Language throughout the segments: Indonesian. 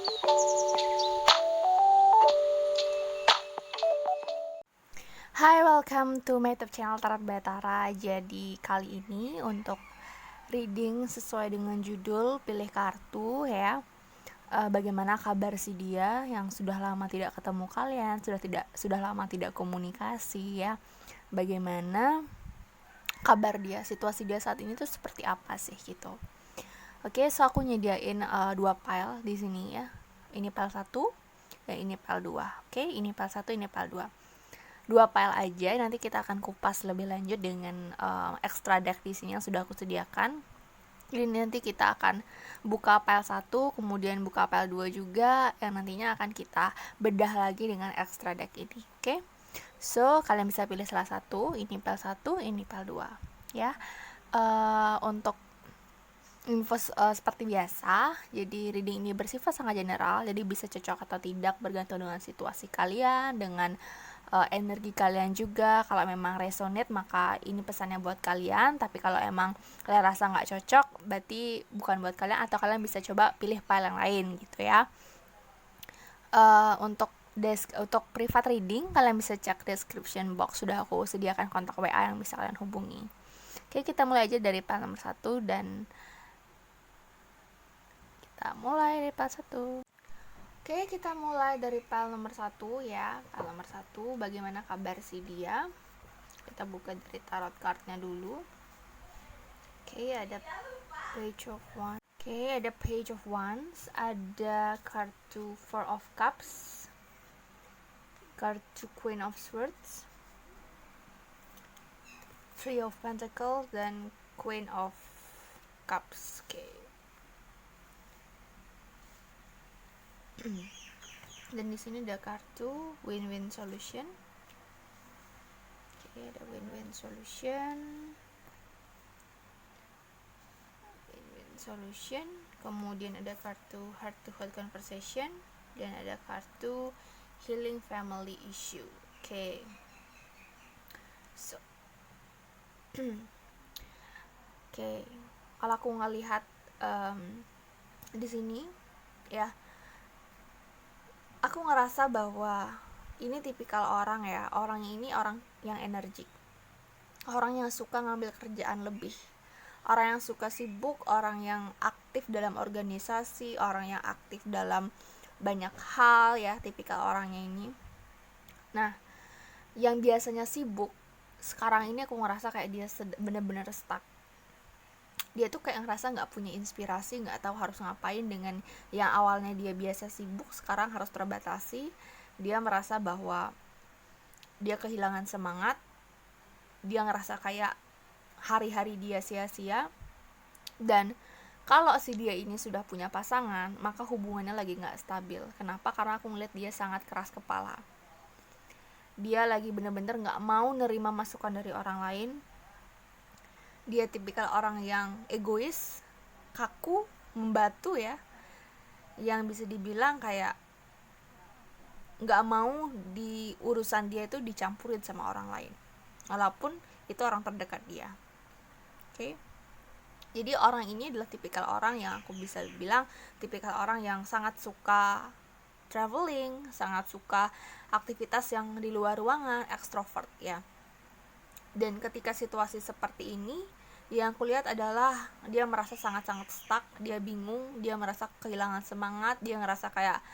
Hai, welcome to my YouTube channel Tarot Batara. Jadi kali ini untuk reading sesuai dengan judul pilih kartu ya. Bagaimana kabar si dia yang sudah lama tidak ketemu kalian, sudah lama tidak komunikasi ya. Bagaimana kabar dia, situasi dia saat ini tuh seperti apa sih gitu. Oke, so aku nyediain 2 file di sini ya. Ini file 1 dan ini file 2. Oke, ini file 1, ini file 2. 2 file aja, nanti kita akan kupas lebih lanjut dengan extra deck di sini yang sudah aku sediakan. Jadi nanti kita akan buka file 1, kemudian buka file 2 juga, yang nantinya akan kita bedah lagi dengan extra deck ini. Oke? So, kalian bisa pilih salah satu, ini file 1, ini file 2 ya. Untuk info seperti biasa, jadi reading ini bersifat sangat general, jadi bisa cocok atau tidak bergantung dengan situasi kalian, dengan energi kalian juga. Kalau memang resonate maka ini pesannya buat kalian, tapi kalau emang kalian rasa nggak cocok berarti bukan buat kalian, atau kalian bisa coba pilih file yang lain gitu ya. Untuk private reading kalian bisa cek description box, sudah aku sediakan kontak WA yang bisa kalian hubungi. Oke, kita mulai aja dari file nomor 1 dan kita mulai dari file 1. Oke, kita mulai dari file nomor 1 ya. File nomor 1, bagaimana kabar si dia? Kita buka dari tarot cardnya dulu. Oke, ada Page of Wands. Oke, ada Page of Wands, ada kartu Four of Cups, kartu Queen of Swords, Three of Pentacles, dan Queen of Cups. Oke. Dan di sini ada kartu win-win solution. Oke, ada win-win solution. Kemudian ada kartu heart to heart conversation dan ada kartu healing family issue. Oke. So oke, kalau aku ngelihat di sini ya, aku ngerasa bahwa ini tipikal orang ya, orang ini orang yang energik, orang yang suka ngambil kerjaan lebih, orang yang suka sibuk, orang yang aktif dalam organisasi, orang yang aktif dalam banyak hal ya, tipikal orangnya ini. Nah, yang biasanya sibuk, sekarang ini aku ngerasa kayak dia bener-bener stuck. Dia tuh kayak ngerasa gak punya inspirasi, gak tahu harus ngapain dengan yang awalnya dia biasa sibuk, sekarang harus terbatasi. Dia merasa bahwa dia kehilangan semangat, dia ngerasa kayak hari-hari dia sia-sia. Dan kalau si dia ini sudah punya pasangan, maka hubungannya lagi gak stabil. Kenapa? Karena aku ngeliat dia sangat keras kepala. Dia lagi bener-bener gak mau nerima masukan dari orang lain. Dia tipikal orang yang egois, kaku, membatu ya, yang bisa dibilang kayak gak mau di urusan dia itu dicampurin sama orang lain, walaupun itu orang terdekat dia. Oke. Jadi orang ini adalah tipikal orang yang aku bisa bilang tipikal orang yang sangat suka traveling, sangat suka aktivitas yang di luar ruangan, ekstrovert ya. Dan ketika situasi seperti ini, yang aku lihat adalah dia merasa sangat-sangat stuck, dia bingung, dia merasa kehilangan semangat, dia ngerasa kayak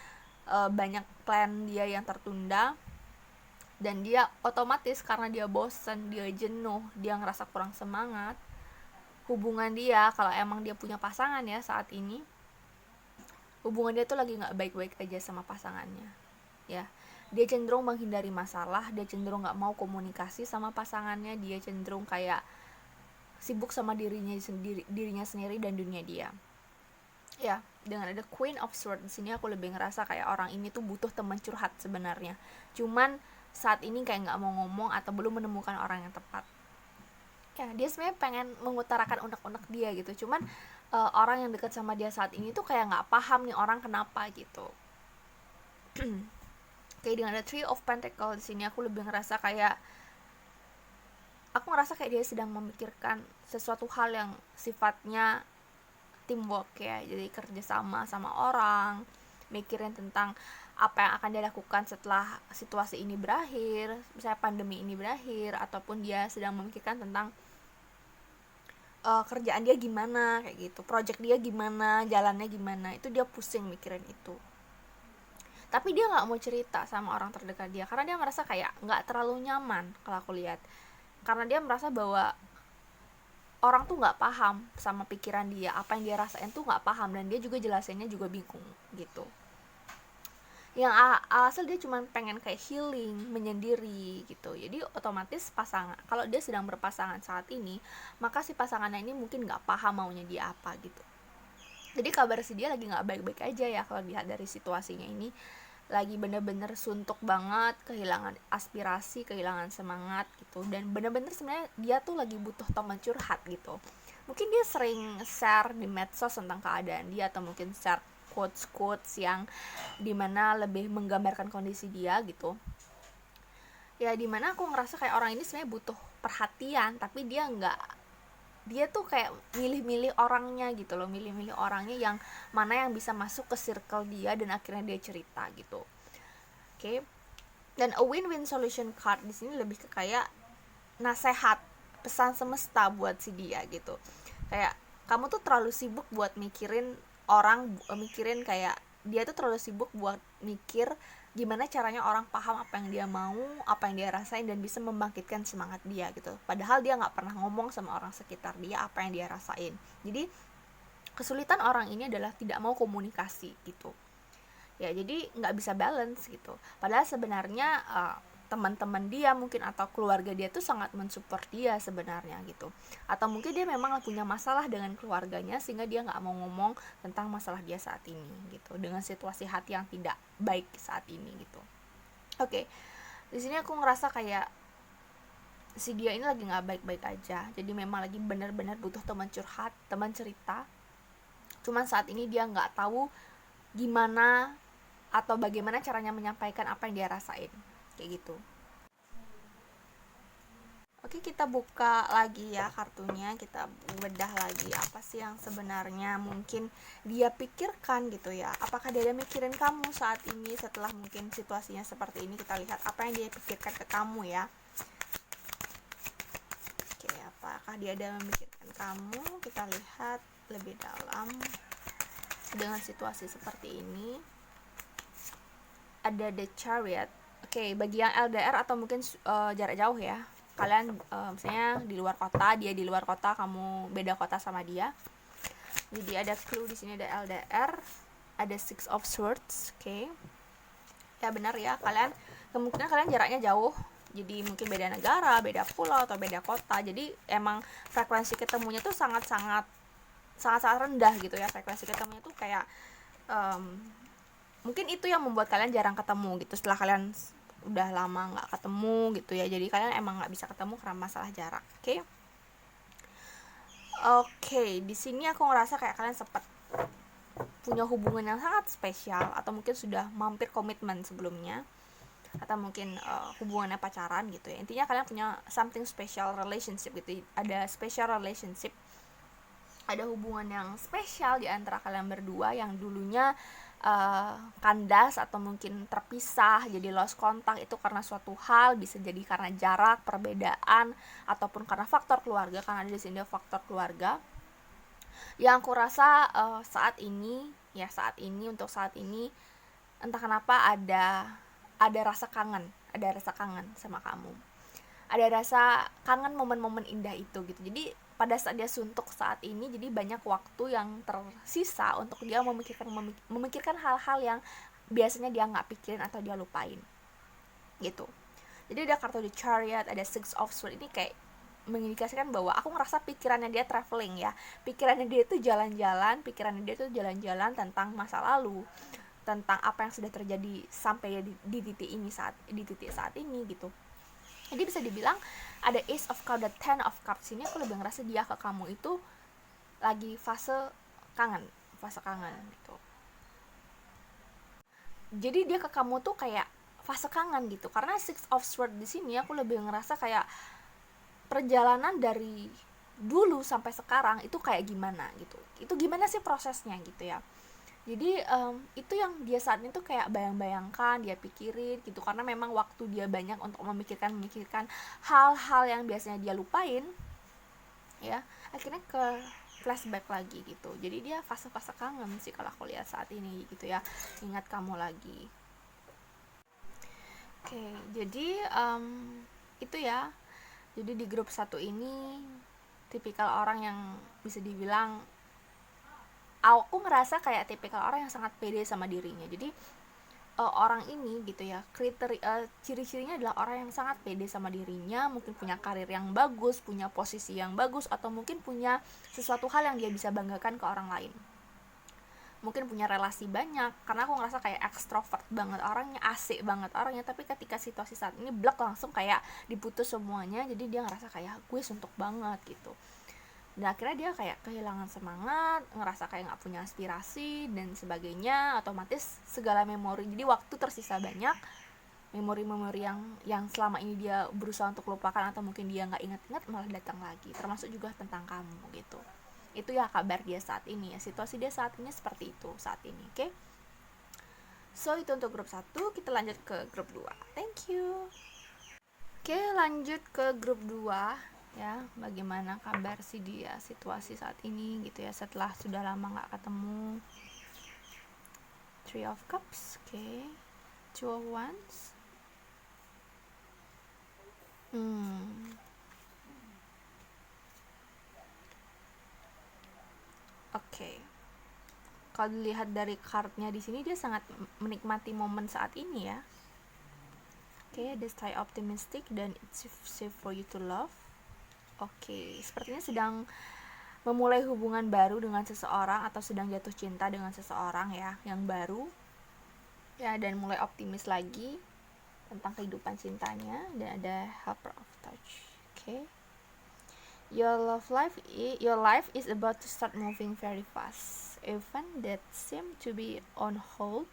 banyak plan dia yang tertunda, dan dia otomatis karena dia bosan, dia jenuh, dia ngerasa kurang semangat. Hubungan dia, kalau emang dia punya pasangan ya saat ini, hubungan dia tuh lagi gak baik-baik aja sama pasangannya ya. Dia cenderung menghindari masalah, dia cenderung gak mau komunikasi sama pasangannya, dia cenderung kayak sibuk sama dirinya sendiri dan dunia dia ya. Dengan ada Queen of Swords di sini, aku lebih ngerasa kayak orang ini tuh butuh teman curhat sebenarnya, cuman saat ini kayak nggak mau ngomong atau belum menemukan orang yang tepat ya. Dia sebenarnya pengen mengutarakan unek-unek dia gitu, cuman orang yang dekat sama dia saat ini tuh kayak nggak paham nih orang kenapa gitu. Kayak dengan ada Three of Pentacles di sini, aku lebih ngerasa kayak dia sedang memikirkan sesuatu hal yang sifatnya teamwork ya, jadi kerja sama orang, mikirin tentang apa yang akan dia lakukan setelah situasi ini berakhir, misalnya pandemi ini berakhir, ataupun dia sedang memikirkan tentang kerjaan dia gimana, kayak gitu, project dia gimana, jalannya gimana, itu dia pusing mikirin itu. Tapi dia nggak mau cerita sama orang terdekat dia karena dia merasa kayak nggak terlalu nyaman kalau aku lihat, karena dia merasa bahwa orang tuh nggak paham sama pikiran dia, apa yang dia rasain tuh nggak paham, dan dia juga jelasinnya juga bingung gitu. Yang asal dia cuma pengen kayak healing, menyendiri gitu. Jadi otomatis pasangan, kalau dia sedang berpasangan saat ini, maka si pasangannya ini mungkin nggak paham maunya dia apa gitu. Jadi kabar si dia lagi nggak baik-baik aja ya, kalau lihat dari situasinya ini lagi bener-bener suntuk banget, kehilangan aspirasi, kehilangan semangat gitu, dan bener-bener sebenarnya dia tuh lagi butuh teman curhat gitu. Mungkin dia sering share di medsos tentang keadaan dia, atau mungkin share quotes yang dimana lebih menggambarkan kondisi dia gitu ya, dimana aku ngerasa kayak orang ini sebenarnya butuh perhatian, tapi dia tuh kayak milih-milih orangnya gitu loh, milih-milih orangnya yang mana yang bisa masuk ke circle dia dan akhirnya dia cerita gitu. Oke. Dan a win-win solution card di sini lebih ke kayak nasehat, pesan semesta buat si dia gitu. Kayak kamu tuh terlalu sibuk buat mikirin kayak dia tuh terlalu sibuk buat mikir gimana caranya orang paham apa yang dia mau, apa yang dia rasain, dan bisa membangkitkan semangat dia gitu. Padahal dia nggak pernah ngomong sama orang sekitar dia apa yang dia rasain. Jadi kesulitan orang ini adalah tidak mau komunikasi gitu ya, jadi nggak bisa balance gitu. Padahal sebenarnya teman-teman dia mungkin atau keluarga dia tuh sangat mensupport dia sebenarnya gitu, atau mungkin dia memang punya masalah dengan keluarganya sehingga dia nggak mau ngomong tentang masalah dia saat ini gitu, dengan situasi hati yang tidak baik saat ini gitu. Oke. Di sini aku ngerasa kayak si dia ini lagi nggak baik-baik aja, jadi memang lagi benar-benar butuh teman curhat, teman cerita. Cuman saat ini dia nggak tahu gimana atau bagaimana caranya menyampaikan apa yang dia rasain kayak gitu. Oke, kita buka lagi ya kartunya, kita bedah lagi apa sih yang sebenarnya mungkin dia pikirkan gitu ya. Apakah dia ada mikirin kamu saat ini setelah mungkin situasinya seperti ini? Kita lihat apa yang dia pikirkan ke kamu ya. Oke, apakah dia ada memikirkan kamu? Kita lihat lebih dalam dengan situasi seperti ini. Ada The Chariot. Oke, bagi yang LDR atau mungkin jarak jauh ya, kalian misalnya di luar kota, dia di luar kota, kamu beda kota sama dia. Jadi ada clue di sini, ada LDR, ada Six of Swords. Oke. Ya benar ya, kemungkinan kalian jaraknya jauh. Jadi mungkin beda negara, beda pulau atau beda kota. Jadi emang frekuensi ketemunya tuh sangat-sangat rendah gitu ya. Frekuensi ketemunya tuh kayak mungkin itu yang membuat kalian jarang ketemu gitu, setelah kalian udah lama nggak ketemu gitu ya. Jadi kalian emang nggak bisa ketemu karena masalah jarak. Oke, di sini aku ngerasa kayak kalian sempat punya hubungan yang sangat spesial, atau mungkin sudah mampir komitmen sebelumnya, atau mungkin hubungannya pacaran gitu ya. Intinya kalian punya something special relationship gitu. Ada special relationship, ada hubungan yang spesial di antara kalian berdua yang dulunya kandas atau mungkin terpisah, jadi lost contact itu karena suatu hal, bisa jadi karena jarak, perbedaan, ataupun karena faktor keluarga, karena ada di sini faktor keluarga. Yang aku rasa saat ini untuk saat ini entah kenapa ada rasa kangen sama kamu. Ada rasa kangen momen-momen indah itu gitu. Jadi pada saat dia suntuk saat ini, jadi banyak waktu yang tersisa untuk dia memikirkan hal-hal yang biasanya dia nggak pikirin atau dia lupain gitu. Jadi ada kartu The Chariot, ada Six of Swords, ini kayak mengindikasikan bahwa aku ngerasa pikirannya dia traveling ya, pikirannya dia itu jalan-jalan tentang masa lalu, tentang apa yang sudah terjadi sampai di titik saat ini gitu. Jadi bisa dibilang ada Ace of Cups dan Ten of Cups ini, aku lebih ngerasa dia ke kamu itu lagi fase kangen gitu. Jadi dia ke kamu tuh kayak fase kangen gitu, karena Six of Swords di sini aku lebih ngerasa kayak perjalanan dari dulu sampai sekarang itu kayak gimana gitu. Itu gimana sih prosesnya gitu ya. Jadi itu yang dia saat itu kayak bayang-bayangkan, dia pikirin gitu, karena memang waktu dia banyak untuk memikirkan hal-hal yang biasanya dia lupain, ya akhirnya ke flashback lagi gitu. Jadi dia fase-fase kangen sih kalau aku lihat saat ini gitu ya, ingat kamu lagi. Oke, jadi itu ya. Jadi di grup 1 ini tipikal orang yang bisa dibilang, aku ngerasa kayak tipikal orang yang sangat pede sama dirinya. Jadi orang ini gitu ya, ciri-cirinya adalah orang yang sangat pede sama dirinya, mungkin punya karir yang bagus, punya posisi yang bagus, atau mungkin punya sesuatu hal yang dia bisa banggakan ke orang lain, mungkin punya relasi banyak, karena aku ngerasa kayak ekstrovert banget orangnya, asik banget orangnya, tapi ketika situasi saat ini blek, langsung kayak diputus semuanya, jadi dia ngerasa kayak gue suntuk banget gitu. Dan akhirnya dia kayak kehilangan semangat, ngerasa kayak gak punya aspirasi dan sebagainya, otomatis segala memori, jadi waktu tersisa banyak, memori-memori yang selama ini dia berusaha untuk lupakan atau mungkin dia gak ingat-ingat malah datang lagi, termasuk juga tentang kamu gitu. Itu ya kabar dia saat ini ya, situasi dia saat ini seperti itu saat ini. Oke? So itu untuk grup 1, kita lanjut ke grup 2. Thank you. Oke, lanjut ke grup 2 ya. Bagaimana kabar si dia, situasi saat ini gitu ya, setelah sudah lama gak ketemu. Three of Cups, oke. Two of Wands. Oke. Kalau dilihat dari kartnya di sini, dia sangat menikmati momen saat ini ya. Oke, the stay optimistic dan it's safe for you to love. Oke, sepertinya sedang memulai hubungan baru dengan seseorang atau sedang jatuh cinta dengan seseorang ya, yang baru. Ya, dan mulai optimis lagi tentang kehidupan cintanya, dan ada Helper of Touch. Oke. Your life is about to start moving very fast. Event that seem to be on hold.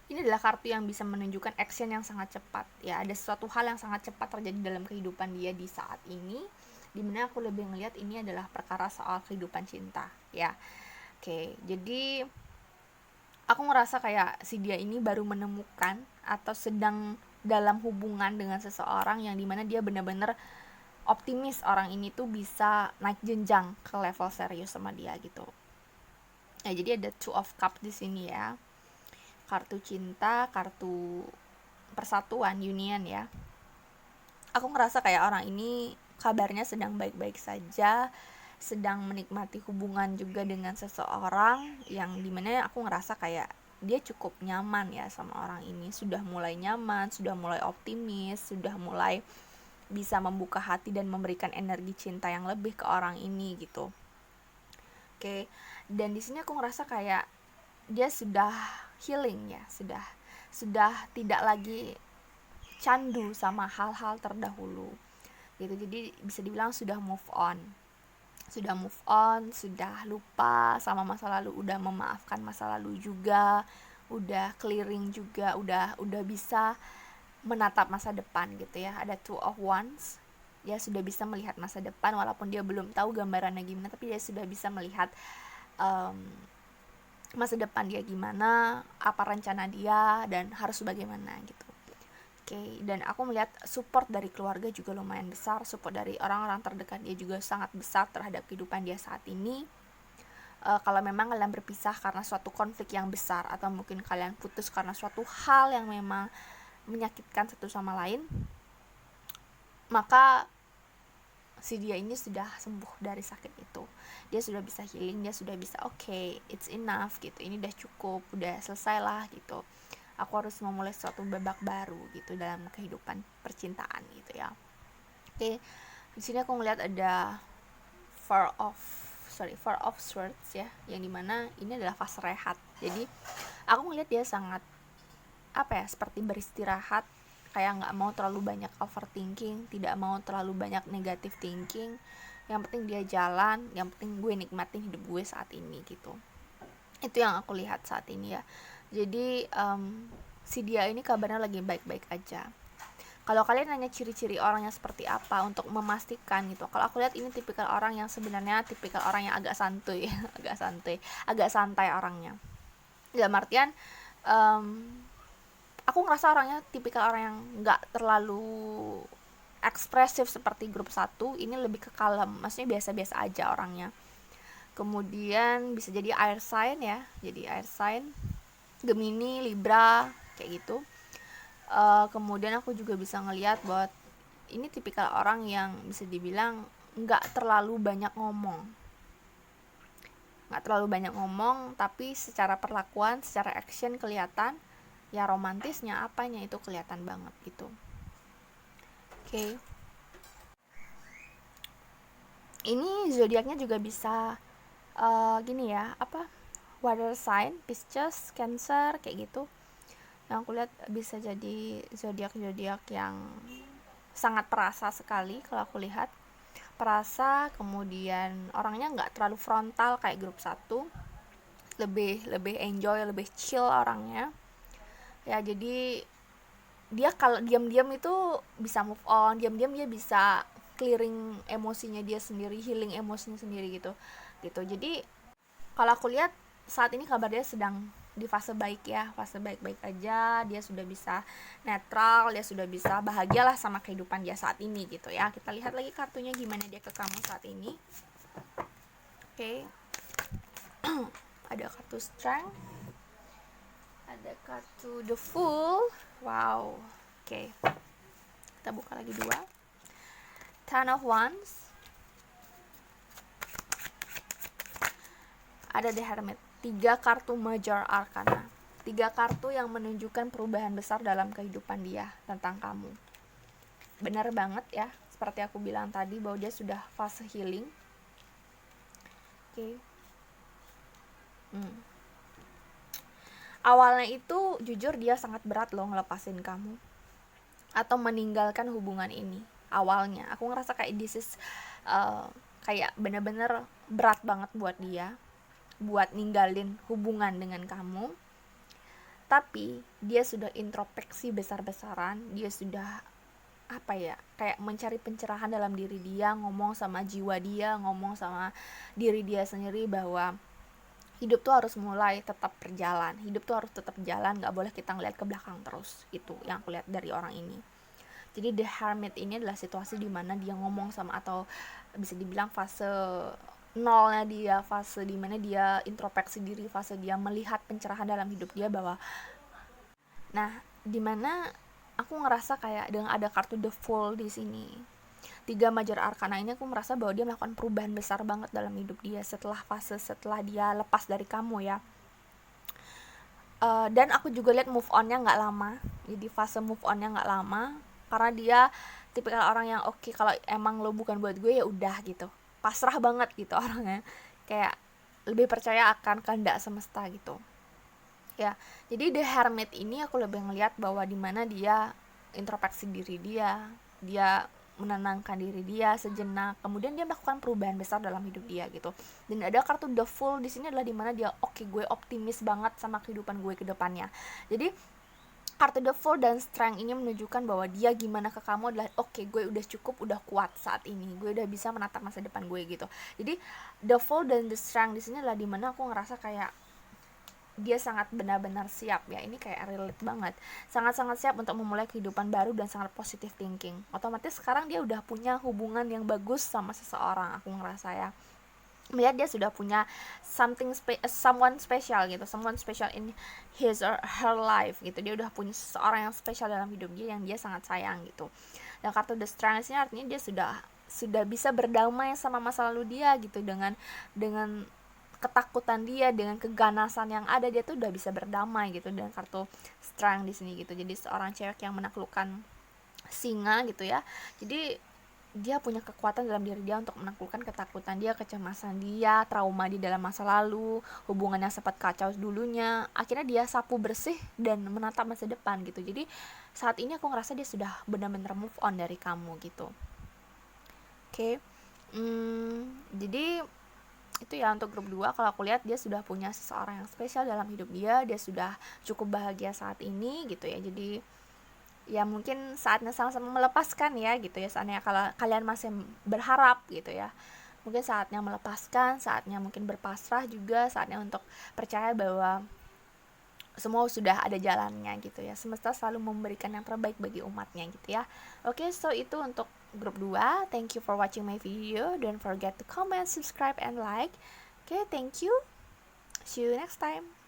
Ini adalah kartu yang bisa menunjukkan action yang sangat cepat. Ya, ada sesuatu hal yang sangat cepat terjadi dalam kehidupan dia di saat ini, dimana aku lebih ngelihat ini adalah perkara soal kehidupan cinta. Ya, oke. Jadi aku ngerasa kayak si dia ini baru menemukan atau sedang dalam hubungan dengan seseorang yang dimana dia benar-benar optimis orang ini tuh bisa naik jenjang ke level serius sama dia gitu. Ya, jadi ada Two of Cups di sini ya. Kartu cinta, kartu persatuan, union ya. Aku ngerasa kayak orang ini kabarnya sedang baik-baik saja, sedang menikmati hubungan juga dengan seseorang yang dimana aku ngerasa kayak dia cukup nyaman ya sama orang ini, sudah mulai nyaman, sudah mulai optimis, sudah mulai bisa membuka hati dan memberikan energi cinta yang lebih ke orang ini gitu. Oke, dan di sini aku ngerasa kayak dia sudah healing ya, sudah tidak lagi candu sama hal-hal terdahulu gitu. Jadi bisa dibilang sudah move on, sudah lupa sama masa lalu, udah memaafkan masa lalu juga, udah clearing juga, udah bisa menatap masa depan gitu ya. Ada Two of Wands, dia sudah bisa melihat masa depan walaupun dia belum tahu gambarannya gimana, tapi dia sudah bisa melihat masa depan dia gimana, apa rencana dia, dan harus bagaimana gitu. Oke, dan aku melihat support dari keluarga juga lumayan besar, support dari orang-orang terdekat dia juga sangat besar terhadap kehidupan dia saat ini. Kalau memang kalian berpisah karena suatu konflik yang besar, atau mungkin kalian putus karena suatu hal yang memang menyakitkan satu sama lain, maka si dia ini sudah sembuh dari sakit itu, dia sudah bisa healing, dia sudah bisa okay, it's enough gitu, ini udah cukup, udah selesai lah gitu, aku harus memulai suatu babak baru gitu dalam kehidupan percintaan gitu ya. Oke, di sini aku ngeliat ada Four of Swords ya, yang dimana ini adalah fase rehat. Jadi aku ngeliat dia sangat seperti beristirahat, kayak nggak mau terlalu banyak overthinking, tidak mau terlalu banyak negative thinking, yang penting dia jalan, yang penting gue nikmatin hidup gue saat ini gitu. Itu yang aku lihat saat ini ya. Jadi si dia ini kabarnya lagi baik-baik aja. Kalau kalian nanya ciri-ciri orangnya seperti apa untuk memastikan gitu, kalau aku lihat ini tipikal orang yang sebenarnya tipikal orang yang agak santuy agak santai orangnya. Dalam artian aku ngerasa orangnya tipikal orang yang nggak terlalu ekspresif seperti grup 1. Ini lebih ke kalem, maksudnya biasa-biasa aja orangnya. Kemudian bisa jadi air sign ya, jadi air sign Gemini, Libra kayak gitu. Kemudian aku juga bisa ngelihat bahwa ini tipikal orang yang bisa dibilang nggak terlalu banyak ngomong, tapi secara perlakuan, secara action kelihatan ya, romantisnya apanya itu kelihatan banget gitu. Oke. Ini zodiaknya juga bisa gini ya, water sign, Pisces, Cancer kayak gitu. Yang aku lihat bisa jadi zodiak-zodiak yang sangat perasa sekali. Kalau aku lihat perasa, kemudian orangnya nggak terlalu frontal kayak grup 1, lebih enjoy, lebih chill orangnya ya. Jadi dia kalau diam-diam itu bisa move on, diam-diam dia bisa clearing emosinya dia sendiri, healing emosinya sendiri gitu. Jadi kalau aku lihat saat ini kabar dia sedang di fase baik ya, fase baik-baik aja. Dia sudah bisa netral, dia sudah bisa bahagialah sama kehidupan dia saat ini gitu ya. Kita lihat lagi kartunya gimana dia ke kamu saat ini. Oke. Ada kartu Strength, ada kartu The Fool. Wow. Oke. Kita buka lagi 2. Ten of Wands, ada The Hermit. 3 kartu Major Arcana, 3 kartu yang menunjukkan perubahan besar dalam kehidupan dia tentang kamu. Benar banget ya, seperti aku bilang tadi bahwa dia sudah fase healing. Oke. Awalnya itu jujur dia sangat berat loh ngelepasin kamu atau meninggalkan hubungan ini. Awalnya aku ngerasa kayak this is kayak bener-bener berat banget buat dia buat ninggalin hubungan dengan kamu. Tapi dia sudah introspeksi besar-besaran, dia sudah kayak mencari pencerahan dalam diri dia, ngomong sama jiwa dia, ngomong sama diri dia sendiri bahwa hidup tuh harus mulai tetap berjalan, hidup tuh harus tetap jalan, gak boleh kita ngeliat ke belakang terus. Itu yang aku lihat dari orang ini. Jadi The Hermit ini adalah situasi dimana dia ngomong sama, atau bisa dibilang fase nolnya dia, fase dimana dia introspeksi diri, fase dia melihat pencerahan dalam hidup dia bahwa dimana aku ngerasa kayak dengan ada kartu The Fool di sini, 3 Major Arcana ini, aku merasa bahwa dia melakukan perubahan besar banget dalam hidup dia setelah dia lepas dari kamu ya. Dan aku juga lihat move on-nya nggak lama, jadi fase move on-nya nggak lama karena dia tipikal orang yang oke, kalau emang lo bukan buat gue ya udah gitu, pasrah banget gitu orangnya, kayak lebih percaya akan kehendak semesta gitu ya. Jadi The Hermit ini aku lebih ngelihat bahwa dimana dia introspeksi diri dia menenangkan diri dia sejenak, kemudian dia melakukan perubahan besar dalam hidup dia gitu. Dan ada kartu The Fool di sini adalah dimana dia gue optimis banget sama kehidupan gue ke depannya. Jadi kartu The Fool dan Strength ini menunjukkan bahwa dia gimana ke kamu adalah gue udah cukup, udah kuat saat ini, gue udah bisa menatap masa depan gue gitu. Jadi The Fool dan The Strength di sini adalah dimana aku ngerasa kayak dia sangat benar-benar siap ya, ini kayak relate banget, sangat-sangat siap untuk memulai kehidupan baru dan sangat positive thinking. Otomatis sekarang dia udah punya hubungan yang bagus sama seseorang, aku ngerasa ya, melihat dia sudah punya someone special gitu, someone special in his or her life gitu. Dia udah punya seseorang yang spesial dalam hidup dia yang dia sangat sayang gitu. Dan kartu The Strength ini artinya dia sudah bisa berdamai sama masa lalu dia gitu, dengan ketakutan dia, dengan keganasan yang ada, dia tuh udah bisa berdamai gitu. Dan kartu Strength di sini gitu, jadi seorang cewek yang menaklukkan singa gitu ya. Jadi dia punya kekuatan dalam diri dia untuk menaklukkan ketakutan dia, kecemasan dia, trauma di dalam masa lalu, hubungan yang sempat kacau dulunya. Akhirnya dia sapu bersih dan menatap masa depan gitu. Jadi saat ini aku ngerasa dia sudah benar-benar move on dari kamu gitu. Oke. Jadi itu ya untuk grup 2. Kalau aku lihat dia sudah punya seseorang yang spesial dalam hidup dia sudah cukup bahagia saat ini gitu ya. Jadi ya mungkin saatnya sama-sama melepaskan ya gitu ya, saatnya kalau kalian masih berharap gitu ya, mungkin saatnya melepaskan, saatnya mungkin berpasrah juga, saatnya untuk percaya bahwa semua sudah ada jalannya gitu ya, semesta selalu memberikan yang terbaik bagi umatnya gitu ya. Oke, so itu untuk grup 2. Thank you for watching my video, don't forget to comment, subscribe and like. Oke, thank you, see you next time.